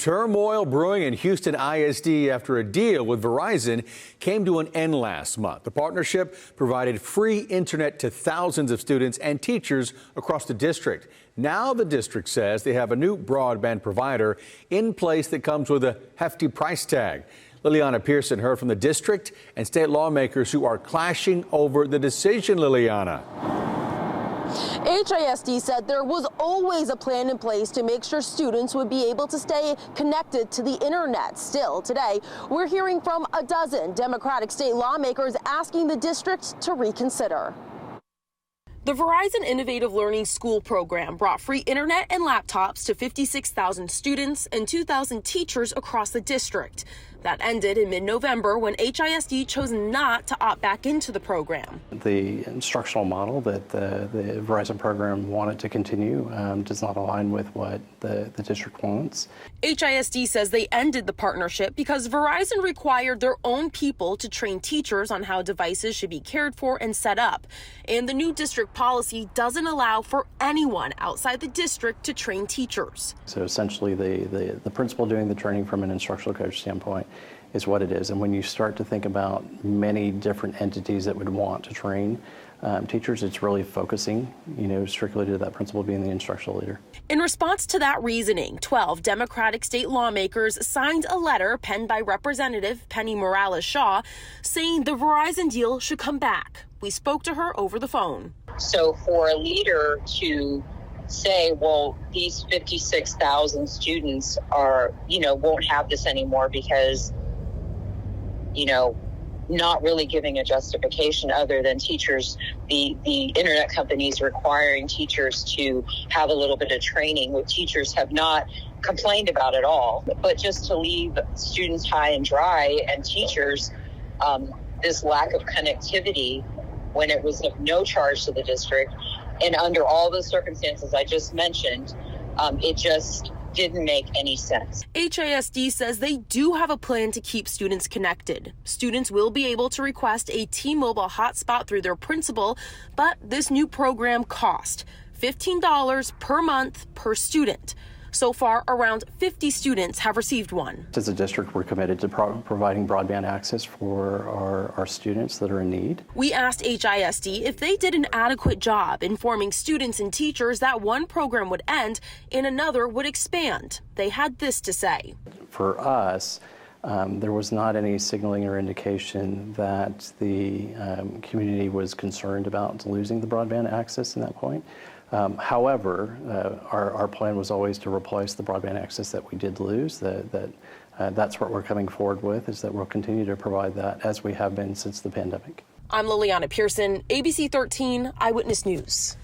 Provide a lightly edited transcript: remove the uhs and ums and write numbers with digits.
Turmoil brewing in Houston ISD after a deal with Verizon came to an end last month. The partnership provided free internet to thousands of students and teachers across the district. Now the district says they have a new broadband provider in place that comes with a hefty price tag. Liliana Pearson heard from the district and state lawmakers who are clashing over the decision. Liliana. HISD said there was always a plan in place to make sure students would be able to stay connected to the internet. Still, today, we're hearing from a dozen Democratic state lawmakers asking the district to reconsider. The Verizon Innovative Learning School program brought free internet and laptops to 56,000 students and 2,000 teachers across the district. That ended in mid-November when HISD chose not to opt back into the program. The instructional model that the Verizon program wanted to continue does not align with what the district wants. HISD says they ended the partnership because Verizon required their own people to train teachers on how devices should be cared for and set up. And the new district policy doesn't allow for anyone outside the district to train teachers. So essentially the principal doing the training from an instructional coach standpoint is what it is. And when you start to think about many different entities that would want to train teachers, it's really focusing, strictly to that principal being the instructional leader. In response to that reasoning, 12 Democratic state lawmakers signed a letter penned by Representative Penny Morales-Shaw saying the Verizon deal should come back. We spoke to her over the phone. So for a leader to say, well, these 56,000 students won't have this anymore because, not really giving a justification other than teachers, the internet companies requiring teachers to have a little bit of training, which teachers have not complained about at all. But just to leave students high and dry and teachers this lack of connectivity when it was of no charge to the district, and under all the circumstances I just mentioned, it just didn't make any sense. HISD says they do have a plan to keep students connected. Students will be able to request a T-Mobile hotspot through their principal, but this new program cost $15 per month per student. So far, around 50 students have received one. As a district, we're committed to providing broadband access for our students that are in need. We asked HISD if they did an adequate job informing students and teachers that one program would end and another would expand. They had this to say. For us, there was not any signaling or indication that the community was concerned about losing the broadband access at that point. However, our plan was always to replace the broadband access that we did lose. That's what we're coming forward with, is that we'll continue to provide that as we have been since the pandemic. I'm Liliana Pearson, ABC 13 Eyewitness News.